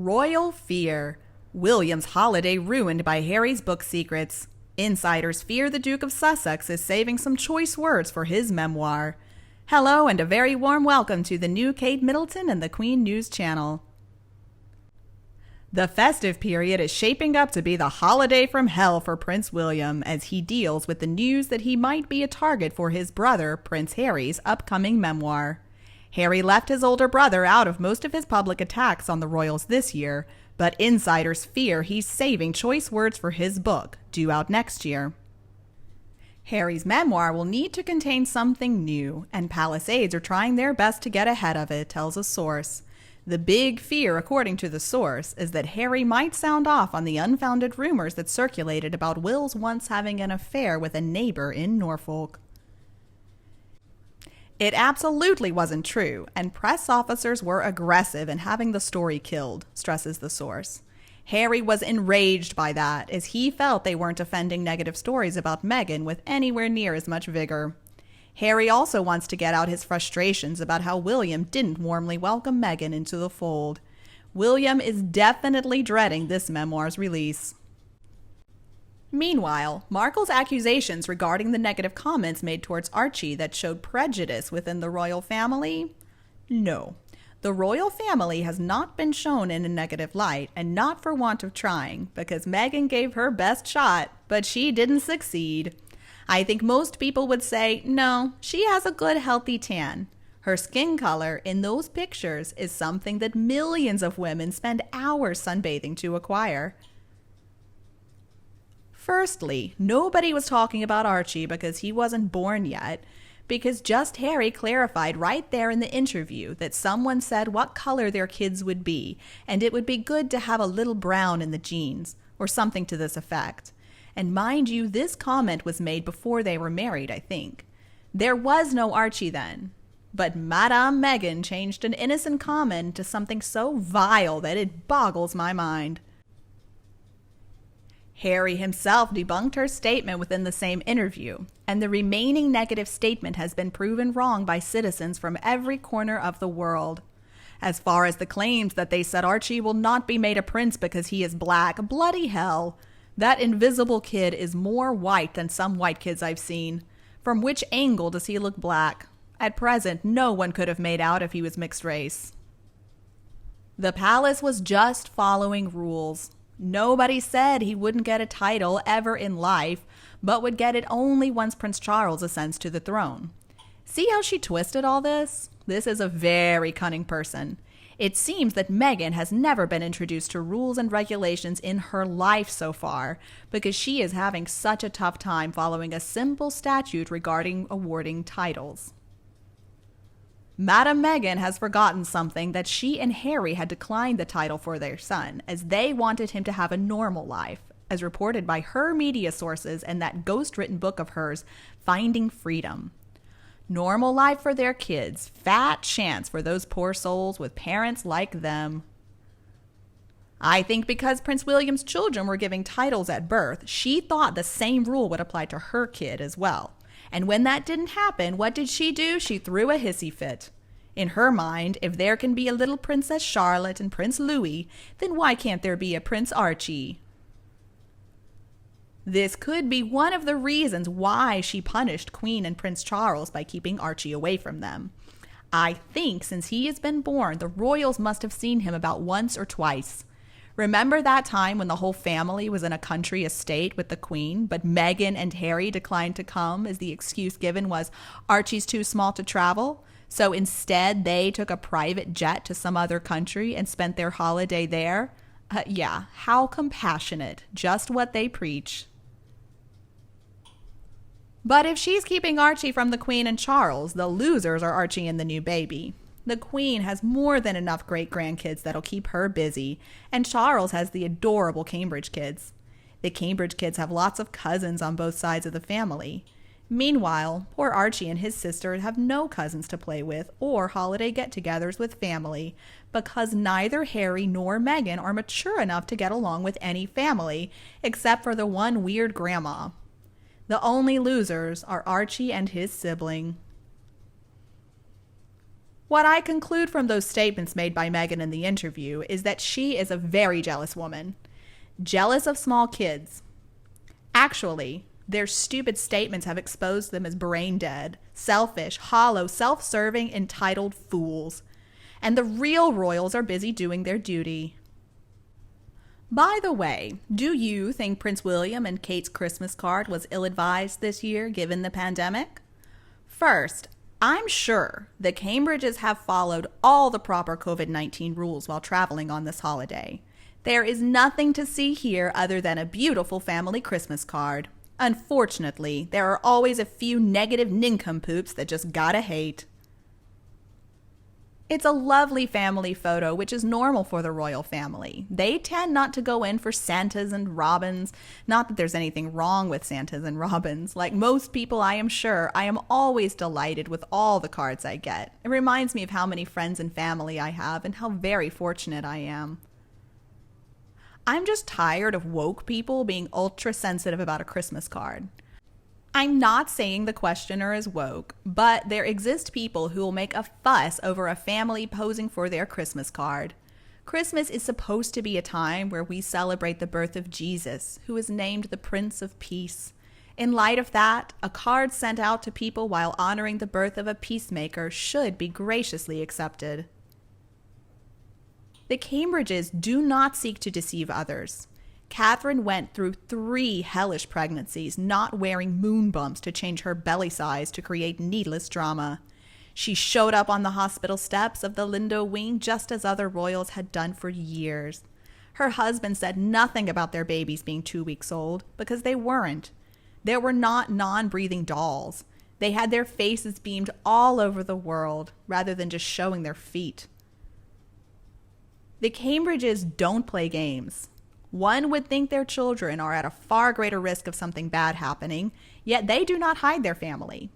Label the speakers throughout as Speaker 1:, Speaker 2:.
Speaker 1: Royal fear. William's holiday ruined by Harry's book secrets. Insiders fear the Duke of Sussex is saving some choice words for his memoir. Hello and a very warm welcome to the new Kate Middleton and the Queen News Channel. The festive period is shaping up to be the holiday from hell for Prince William as he deals with the news that he might be a target for his brother, Prince Harry's upcoming memoir. Harry left his older brother out of most of his public attacks on the royals this year, but insiders fear he's saving choice words for his book, due out next year. Harry's memoir will need to contain something new, and palace aides are trying their best to get ahead of it, tells a source. The big fear, according to the source, is that Harry might sound off on the unfounded rumors that circulated about Will's once having an affair with a neighbor in Norfolk. It absolutely wasn't true, and press officers were aggressive in having the story killed, stresses the source. Harry was enraged by that, as he felt they weren't defending negative stories about Meghan with anywhere near as much vigor. Harry also wants to get out his frustrations about how William didn't warmly welcome Meghan into the fold. William is definitely dreading this memoir's release. Meanwhile, Markle's accusations regarding the negative comments made towards Archie that showed prejudice within the royal family? No. The royal family has not been shown in a negative light, and not for want of trying, because Meghan gave her best shot, but she didn't succeed. I think most people would say, no, she has a good healthy tan. Her skin color in those pictures is something that millions of women spend hours sunbathing to acquire. Firstly, nobody was talking about Archie because he wasn't born yet, because just Harry clarified right there in the interview that someone said what color their kids would be, and it would be good to have a little brown in the genes, or something to this effect. And mind you, this comment was made before they were married, I think. There was no Archie then. But Madame Meghan changed an innocent comment to something so vile that it boggles my mind. Harry himself debunked her statement within the same interview, and the remaining negative statement has been proven wrong by citizens from every corner of the world. As far as the claims that they said Archie will not be made a prince because he is black, bloody hell. That invisible kid is more white than some white kids I've seen. From which angle does he look black? At present, no one could have made out if he was mixed race. The palace was just following rules. Nobody said he wouldn't get a title ever in life, but would get it only once Prince Charles ascends to the throne. See how she twisted all this? This is a very cunning person. It seems that Meghan has never been introduced to rules and regulations in her life so far, because she is having such a tough time following a simple statute regarding awarding titles. Madame Meghan has forgotten something, that she and Harry had declined the title for their son, as they wanted him to have a normal life, as reported by her media sources in that ghost-written book of hers, Finding Freedom. Normal life for their kids, fat chance for those poor souls with parents like them. I think because Prince William's children were giving titles at birth, she thought the same rule would apply to her kid as well. And when that didn't happen, what did she do? She threw a hissy fit. In her mind, if there can be a little Princess Charlotte and Prince Louis, then why can't there be a Prince Archie? This could be one of the reasons why she punished Queen and Prince Charles by keeping Archie away from them. I think since he has been born, the royals must have seen him about once or twice. Remember that time when the whole family was in a country estate with the Queen, but Meghan and Harry declined to come as the excuse given was Archie's too small to travel? So instead, they took a private jet to some other country and spent their holiday there? Yeah, how compassionate. Just what they preach. But if she's keeping Archie from the Queen and Charles, the losers are Archie and the new baby. The Queen has more than enough great-grandkids that'll keep her busy, and Charles has the adorable Cambridge kids. The Cambridge kids have lots of cousins on both sides of the family. Meanwhile, poor Archie and his sister have no cousins to play with or holiday get-togethers with family, because neither Harry nor Meghan are mature enough to get along with any family, except for the one weird grandma. The only losers are Archie and his sibling. What I conclude from those statements made by Meghan in the interview is that she is a very jealous woman. Jealous of small kids. Actually, their stupid statements have exposed them as brain dead, selfish, hollow, self-serving, entitled fools. And the real royals are busy doing their duty. By the way, do you think Prince William and Kate's Christmas card was ill-advised this year given the pandemic? First, I'm sure the Cambridges have followed all the proper COVID-19 rules while traveling on this holiday. There is nothing to see here other than a beautiful family Christmas card. Unfortunately, there are always a few negative nincompoops that just gotta hate. It's a lovely family photo, which is normal for the royal family. They tend not to go in for Santas and Robins. Not that there's anything wrong with Santas and Robins. Like most people, I am sure, I am always delighted with all the cards I get. It reminds me of how many friends and family I have and how very fortunate I am. I'm just tired of woke people being ultra sensitive about a Christmas card. I'm not saying the questioner is woke, but there exist people who will make a fuss over a family posing for their Christmas card. Christmas is supposed to be a time where we celebrate the birth of Jesus, who is named the Prince of Peace. In light of that, a card sent out to people while honoring the birth of a peacemaker should be graciously accepted. The Cambridges do not seek to deceive others. Catherine went through 3 hellish pregnancies, not wearing moon bumps to change her belly size to create needless drama. She showed up on the hospital steps of the Lindo wing just as other royals had done for years. Her husband said nothing about their babies being 2 weeks old because they weren't. They were not non-breathing dolls. They had their faces beamed all over the world rather than just showing their feet. The Cambridges don't play games. One would think their children are at a far greater risk of something bad happening, yet they do not hide their family.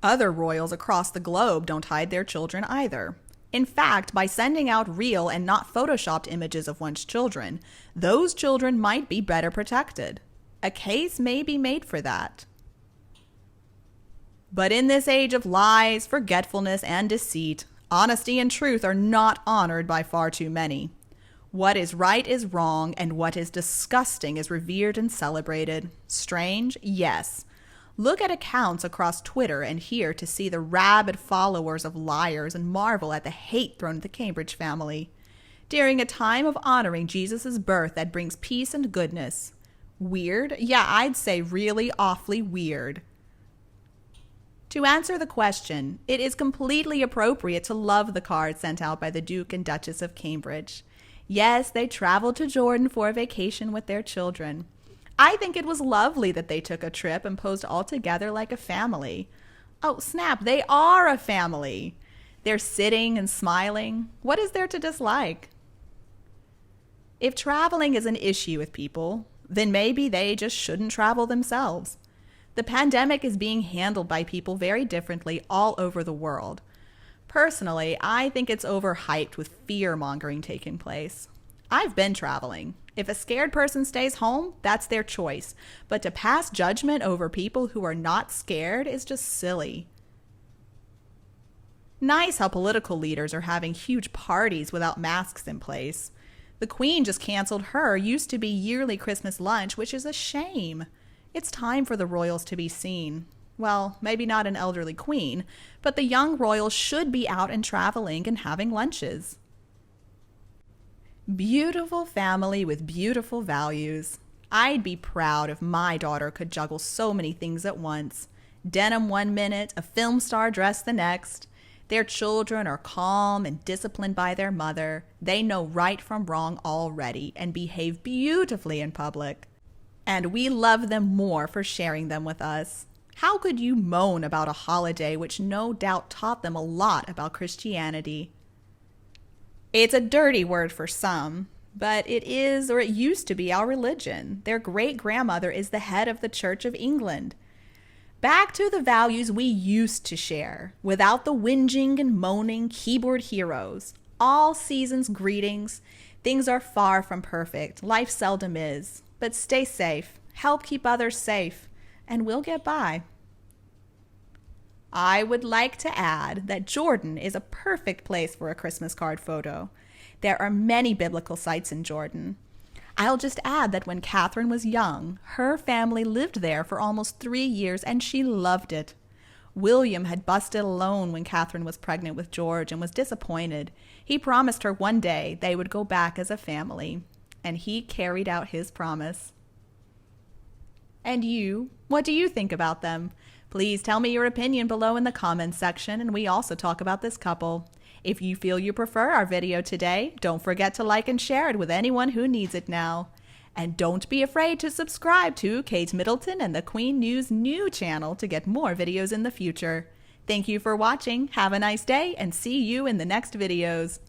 Speaker 1: Other royals across the globe don't hide their children either. In fact, by sending out real and not photoshopped images of one's children, those children might be better protected. A case may be made for that. But in this age of lies, forgetfulness, and deceit, honesty and truth are not honored by far too many. What is right is wrong, and what is disgusting is revered and celebrated. Strange? Yes. Look at accounts across Twitter and here to see the rabid followers of liars and marvel at the hate thrown at the Cambridge family. During a time of honoring Jesus' birth that brings peace and goodness. Weird? Yeah, I'd say really awfully weird. To answer the question, it is completely appropriate to love the card sent out by the Duke and Duchess of Cambridge. Yes, they traveled to Jordan for a vacation with their children. I think it was lovely that they took a trip and posed all together like a family. Oh, snap, they are a family. They're sitting and smiling. What is there to dislike? If traveling is an issue with people, then maybe they just shouldn't travel themselves. The pandemic is being handled by people very differently all over the world. Personally, I think it's overhyped with fear-mongering taking place. I've been traveling. If a scared person stays home, that's their choice. But to pass judgment over people who are not scared is just silly. Nice how political leaders are having huge parties without masks in place. The Queen just canceled her used to be yearly Christmas lunch, which is a shame. It's time for the royals to be seen. Well, maybe not an elderly queen, but the young royals should be out and traveling and having lunches. Beautiful family with beautiful values. I'd be proud if my daughter could juggle so many things at once. Denim 1 minute, a film star dress the next. Their children are calm and disciplined by their mother. They know right from wrong already and behave beautifully in public. And we love them more for sharing them with us. How could you moan about a holiday which no doubt taught them a lot about Christianity? It's a dirty word for some, but it is, or it used to be, our religion. Their great-grandmother is the head of the Church of England. Back to the values we used to share, without the whinging and moaning keyboard heroes. All seasons greetings. Things are far from perfect. Life seldom is. But stay safe. Help keep others safe. And we'll get by. I would like to add that Jordan is a perfect place for a Christmas card photo. There are many biblical sites in Jordan. I'll just add that when Catherine was young, her family lived there for almost 3 years and she loved it. William had busted alone when Catherine was pregnant with George and was disappointed. He promised her one day they would go back as a family, and he carried out his promise. And you, what do you think about them? Please tell me your opinion below in the comments section, and we also talk about this couple. If you feel you prefer our video today, don't forget to like and share it with anyone who needs it now. And don't be afraid to subscribe to Kate Middleton and the Queen News new channel to get more videos in the future. Thank you for watching, have a nice day, and see you in the next videos.